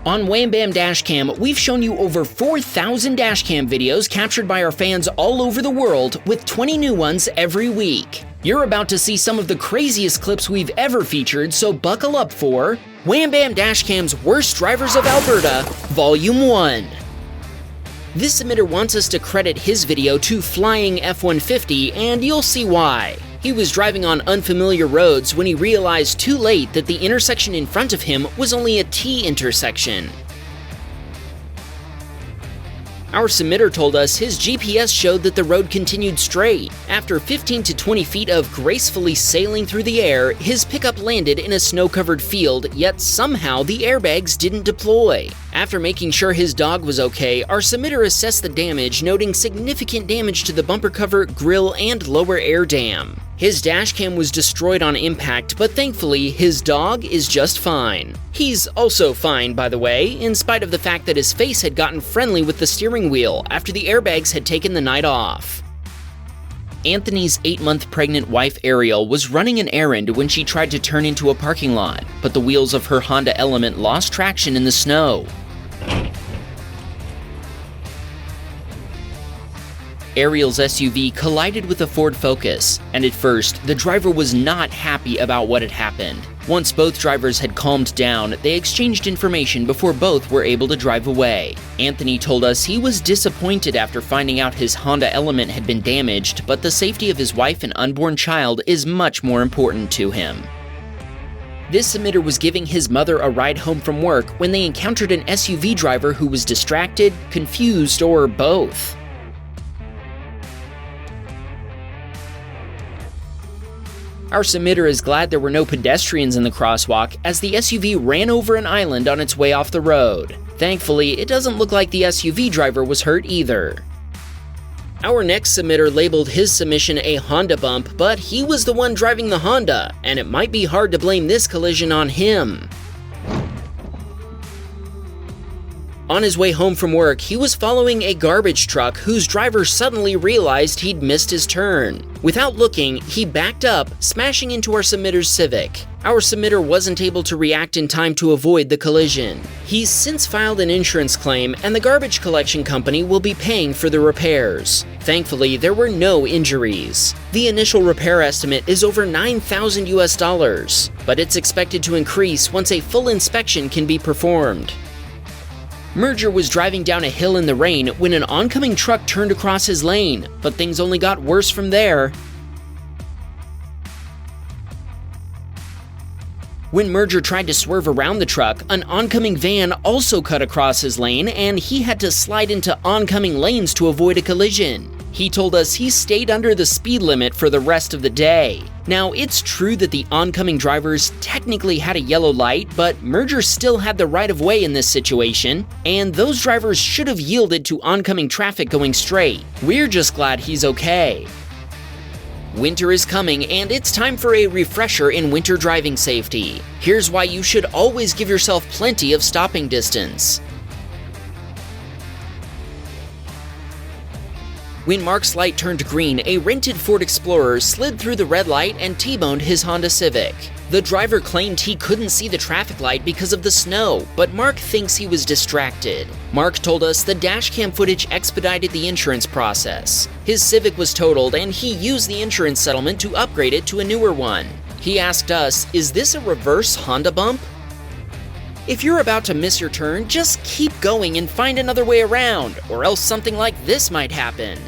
On Wham Baam Dashcam, we've shown you over 4,000 dashcam videos captured by our fans all over the world, with 20 new ones every week. You're about to see some of the craziest clips we've ever featured, so buckle up for Wham Baam Dashcam's Worst Drivers of Alberta, Volume 1. This submitter wants us to credit his video to Flying F-150, and you'll see why. He was driving on unfamiliar roads when he realized too late that the intersection in front of him was only a T intersection. Our submitter told us his GPS showed that the road continued straight. After 15 to 20 feet of gracefully sailing through the air, his pickup landed in a snow-covered field, yet somehow the airbags didn't deploy. After making sure his dog was okay, our submitter assessed the damage, noting significant damage to the bumper cover, grille, and lower air dam. His dashcam was destroyed on impact, but thankfully, his dog is just fine. He's also fine, by the way, in spite of the fact that his face had gotten friendly with the steering wheel after the airbags had taken the night off. Anthony's 8-month pregnant wife Ariel was running an errand when she tried to turn into a parking lot, but the wheels of her Honda Element lost traction in the snow. Ariel's SUV collided with a Ford Focus, and at first, the driver was not happy about what had happened. Once both drivers had calmed down, they exchanged information before both were able to drive away. Anthony told us he was disappointed after finding out his Honda Element had been damaged, but the safety of his wife and unborn child is much more important to him. This submitter was giving his mother a ride home from work when they encountered an SUV driver who was distracted, confused, or both. Our submitter is glad there were no pedestrians in the crosswalk, as the SUV ran over an island on its way off the road. Thankfully, it doesn't look like the SUV driver was hurt either. Our next submitter labeled his submission a Honda bump, but he was the one driving the Honda, and it might be hard to blame this collision on him. On his way home from work, he was following a garbage truck whose driver suddenly realized he'd missed his turn. Without looking, he backed up, smashing into our submitter's Civic. Our submitter wasn't able to react in time to avoid the collision. He's since filed an insurance claim, and the garbage collection company will be paying for the repairs. Thankfully, there were no injuries. The initial repair estimate is over $9,000 US, but it's expected to increase once a full inspection can be performed. Merger was driving down a hill in the rain when an oncoming truck turned across his lane, but things only got worse from there. When Merger tried to swerve around the truck, an oncoming van also cut across his lane, and he had to slide into oncoming lanes to avoid a collision. He told us he stayed under the speed limit for the rest of the day. Now, it's true that the oncoming drivers technically had a yellow light, but Merger still had the right of way in this situation, and those drivers should have yielded to oncoming traffic going straight. We're just glad he's okay. Winter is coming, and it's time for a refresher in winter driving safety. Here's why you should always give yourself plenty of stopping distance. When Mark's light turned green, a rented Ford Explorer slid through the red light and T-boned his Honda Civic. The driver claimed he couldn't see the traffic light because of the snow, but Mark thinks he was distracted. Mark told us the dashcam footage expedited the insurance process. His Civic was totaled, and he used the insurance settlement to upgrade it to a newer one. He asked us, "Is this a reverse Honda bump?" If you're about to miss your turn, just keep going and find another way around, or else something like this might happen.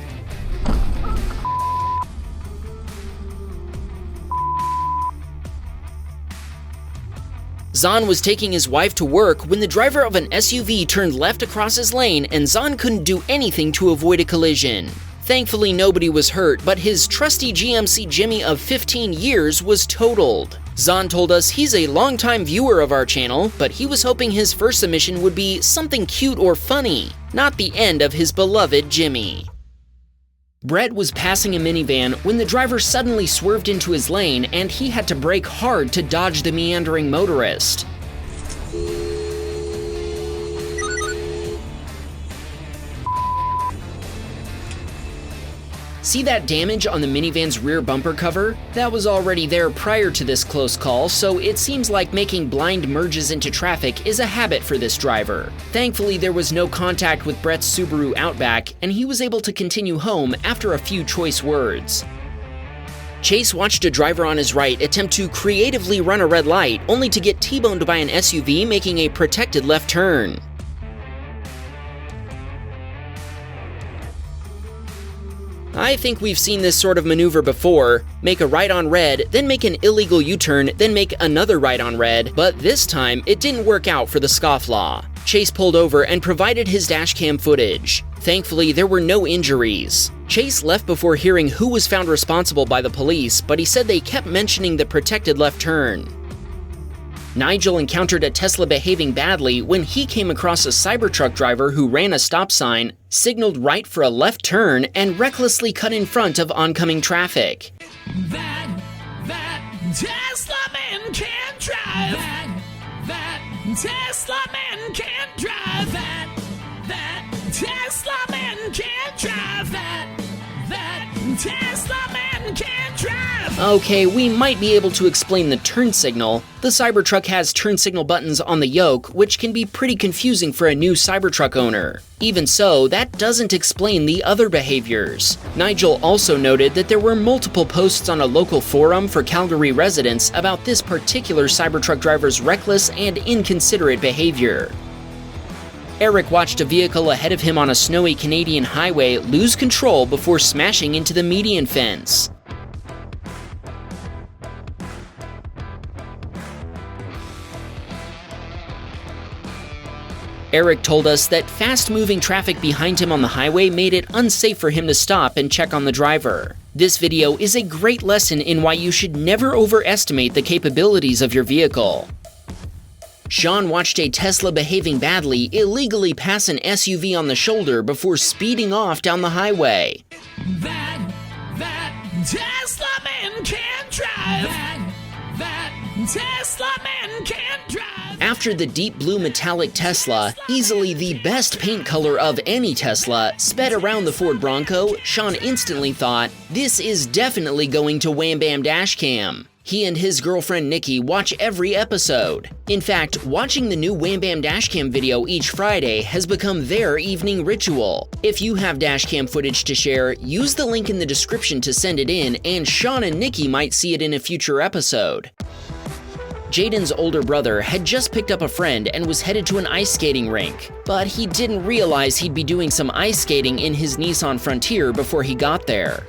Zahn was taking his wife to work when the driver of an SUV turned left across his lane, and Zahn couldn't do anything to avoid a collision. Thankfully, nobody was hurt, but his trusty GMC Jimmy of 15 years was totaled. Zahn told us he's a longtime viewer of our channel, but he was hoping his first submission would be something cute or funny, not the end of his beloved Jimmy. Brett was passing a minivan when the driver suddenly swerved into his lane, and he had to brake hard to dodge the meandering motorist. See that damage on the minivan's rear bumper cover? That was already there prior to this close call, so it seems like making blind merges into traffic is a habit for this driver. Thankfully, there was no contact with Brett's Subaru Outback, and he was able to continue home after a few choice words. Chase watched a driver on his right attempt to creatively run a red light, only to get T-boned by an SUV making a protected left turn. I think we've seen this sort of maneuver before. Make a right on red, then make an illegal U-turn, then make another right on red, but this time it didn't work out for the scofflaw. Chase pulled over and provided his dashcam footage. Thankfully, there were no injuries. Chase left before hearing who was found responsible by the police, but he said they kept mentioning the protected left turn. Nigel encountered a Tesla behaving badly when he came across a Cybertruck driver who ran a stop sign, signaled right for a left turn, and recklessly cut in front of oncoming traffic. That Tesla man can't drive. That Tesla man can't drive. That Tesla man can't drive. That Tesla man can't drive. Okay, we might be able to explain the turn signal. The Cybertruck has turn signal buttons on the yoke, which can be pretty confusing for a new Cybertruck owner. Even so, that doesn't explain the other behaviors. Nigel also noted that there were multiple posts on a local forum for Calgary residents about this particular Cybertruck driver's reckless and inconsiderate behavior. Eric watched a vehicle ahead of him on a snowy Canadian highway lose control before smashing into the median fence. Eric told us that fast-moving traffic behind him on the highway made it unsafe for him to stop and check on the driver. This video is a great lesson in why you should never overestimate the capabilities of your vehicle. Sean watched a Tesla behaving badly illegally pass an SUV on the shoulder before speeding off down the highway. That Tesla man can't drive. That Tesla man can't drive. After the deep blue metallic Tesla, easily the best paint color of any Tesla, sped around the Ford Bronco, Sean instantly thought, this is definitely going to Wham Baam Dashcam. He and his girlfriend Nikki watch every episode. In fact, watching the new Wham Baam Dashcam video each Friday has become their evening ritual. If you have dashcam footage to share, use the link in the description to send it in, and Sean and Nikki might see it in a future episode. Jaden's older brother had just picked up a friend and was headed to an ice skating rink, but he didn't realize he'd be doing some ice skating in his Nissan Frontier before he got there.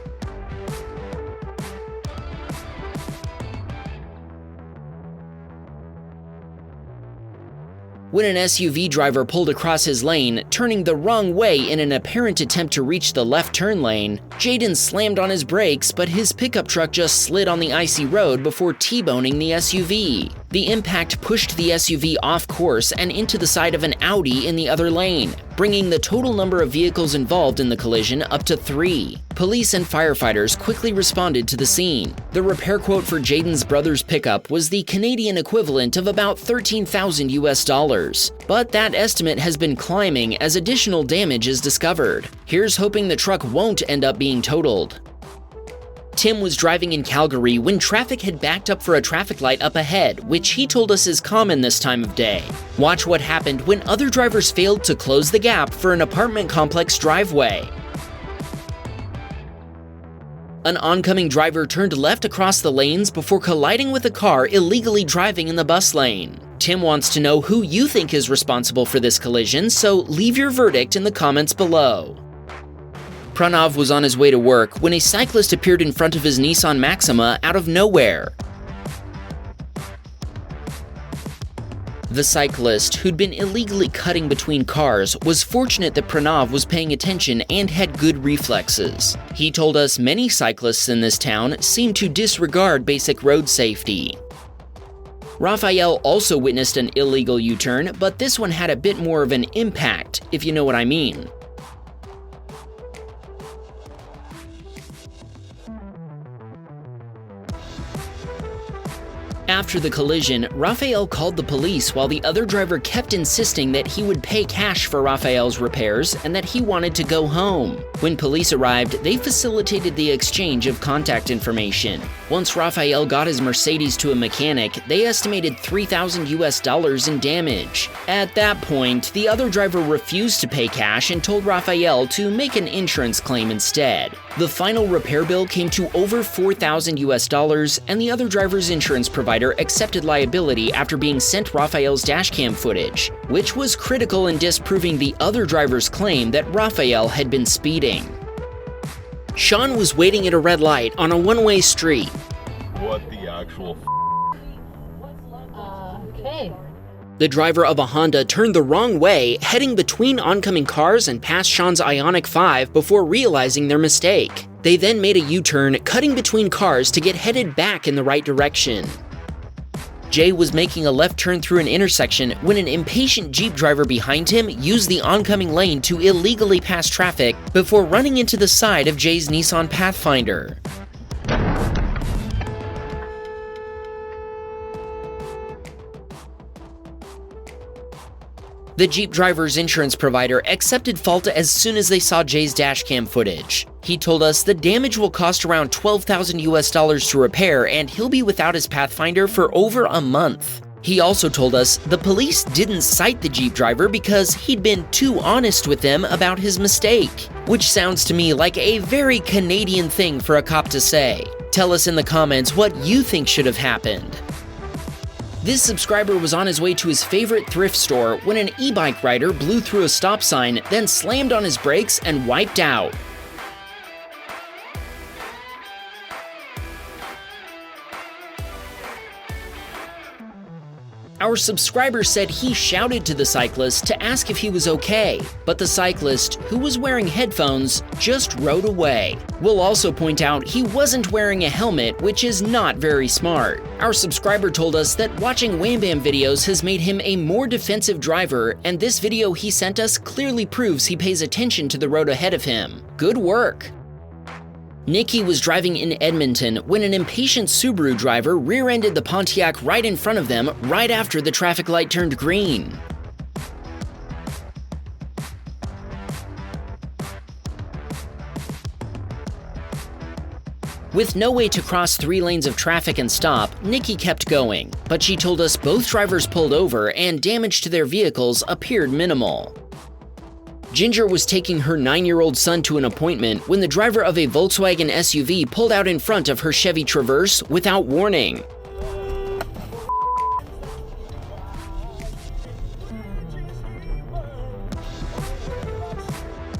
When an SUV driver pulled across his lane, turning the wrong way in an apparent attempt to reach the left turn lane, Jaden slammed on his brakes, but his pickup truck just slid on the icy road before T-boning the SUV. The impact pushed the SUV off course and into the side of an Audi in the other lane, bringing the total number of vehicles involved in the collision up to 3. Police and firefighters quickly responded to the scene. The repair quote for Jaden's brother's pickup was the Canadian equivalent of about $13,000 US, but that estimate has been climbing as additional damage is discovered. Here's hoping the truck won't end up being totaled. Tim was driving in Calgary when traffic had backed up for a traffic light up ahead, which he told us is common this time of day. Watch what happened when other drivers failed to close the gap for an apartment complex driveway. An oncoming driver turned left across the lanes before colliding with a car illegally driving in the bus lane. Tim wants to know who you think is responsible for this collision, so leave your verdict in the comments below. Pranav was on his way to work when a cyclist appeared in front of his Nissan Maxima out of nowhere. The cyclist, who'd been illegally cutting between cars, was fortunate that Pranav was paying attention and had good reflexes. He told us many cyclists in this town seem to disregard basic road safety. Raphael also witnessed an illegal U-turn, but this one had a bit more of an impact, if you know what I mean. After the collision, Raphael called the police while the other driver kept insisting that he would pay cash for Raphael's repairs and that he wanted to go home. When police arrived, they facilitated the exchange of contact information. Once Raphael got his Mercedes to a mechanic, they estimated $3,000 in damage. At that point, the other driver refused to pay cash and told Raphael to make an insurance claim instead. The final repair bill came to over $4,000, and the other driver's insurance provider accepted liability after being sent Raphael's dashcam footage, which was critical in disproving the other driver's claim that Raphael had been speeding. Sean was waiting at a red light on a one-way street. What the actual Okay. The driver of a Honda turned the wrong way, heading between oncoming cars and past Sean's Ioniq 5 before realizing their mistake. They then made a U-turn, cutting between cars to get headed back in the right direction. Jay was making a left turn through an intersection when an impatient Jeep driver behind him used the oncoming lane to illegally pass traffic before running into the side of Jay's Nissan Pathfinder. The Jeep driver's insurance provider accepted fault as soon as they saw Jay's dashcam footage. He told us the damage will cost around $12,000 to repair, and he'll be without his Pathfinder for over a month. He also told us the police didn't cite the Jeep driver because he'd been too honest with them about his mistake, which sounds to me like a very Canadian thing for a cop to say. Tell us in the comments what you think should have happened. This subscriber was on his way to his favorite thrift store when an e-bike rider blew through a stop sign, then slammed on his brakes and wiped out. Our subscriber said he shouted to the cyclist to ask if he was okay, but the cyclist, who was wearing headphones, just rode away. We'll also point out he wasn't wearing a helmet, which is not very smart. Our subscriber told us that watching Wham Bam videos has made him a more defensive driver, and this video he sent us clearly proves he pays attention to the road ahead of him. Good work! Nikki was driving in Edmonton when an impatient Subaru driver rear-ended the Pontiac right in front of them right after the traffic light turned green. With no way to cross 3 lanes of traffic and stop, Nikki kept going, but she told us both drivers pulled over and damage to their vehicles appeared minimal. Ginger was taking her 9-year-old son to an appointment when the driver of a Volkswagen SUV pulled out in front of her Chevy Traverse without warning.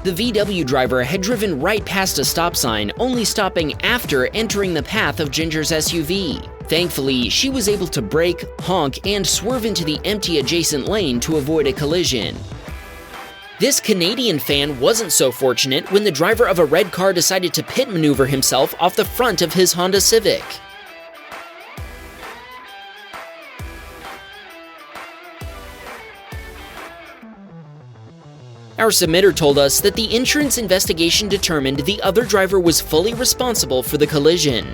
The VW driver had driven right past a stop sign, only stopping after entering the path of Ginger's SUV. Thankfully, she was able to brake, honk, and swerve into the empty adjacent lane to avoid a collision. This Canadian fan wasn't so fortunate when the driver of a red car decided to pit maneuver himself off the front of his Honda Civic. Our submitter told us that the insurance investigation determined the other driver was fully responsible for the collision.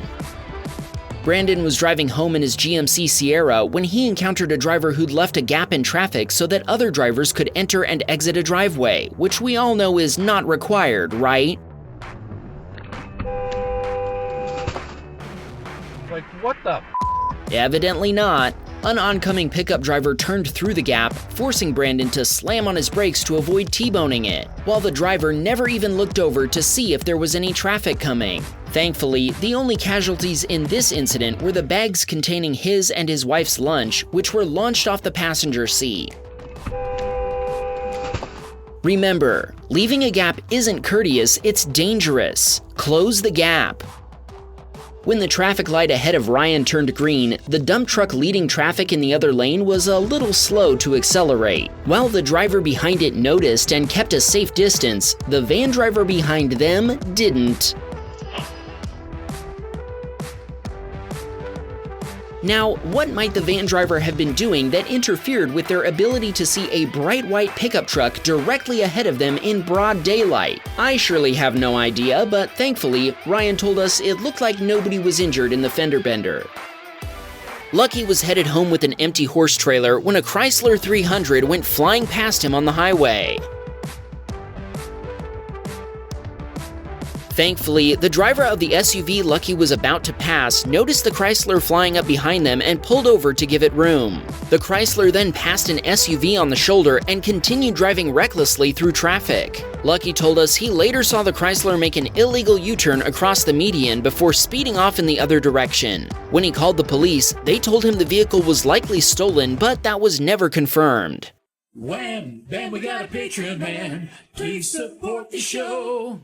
Brandon was driving home in his GMC Sierra when he encountered a driver who'd left a gap in traffic so that other drivers could enter and exit a driveway, which we all know is not required, right? Like, what the f? Evidently not. An oncoming pickup driver turned through the gap, forcing Brandon to slam on his brakes to avoid T-boning it, while the driver never even looked over to see if there was any traffic coming. Thankfully, the only casualties in this incident were the bags containing his and his wife's lunch, which were launched off the passenger seat. Remember, leaving a gap isn't courteous, it's dangerous. Close the gap. When the traffic light ahead of Ryan turned green, the dump truck leading traffic in the other lane was a little slow to accelerate. While the driver behind it noticed and kept a safe distance, the van driver behind them didn't. Now, what might the van driver have been doing that interfered with their ability to see a bright white pickup truck directly ahead of them in broad daylight? I surely have no idea, but thankfully, Ryan told us it looked like nobody was injured in the fender bender. Lucky was headed home with an empty horse trailer when a Chrysler 300 went flying past him on the highway. Thankfully, the driver of the SUV Lucky was about to pass noticed the Chrysler flying up behind them and pulled over to give it room. The Chrysler then passed an SUV on the shoulder and continued driving recklessly through traffic. Lucky told us he later saw the Chrysler make an illegal U-turn across the median before speeding off in the other direction. When he called the police, they told him the vehicle was likely stolen, but that was never confirmed. Wham! Bam, we got a Patreon man. Please support the show.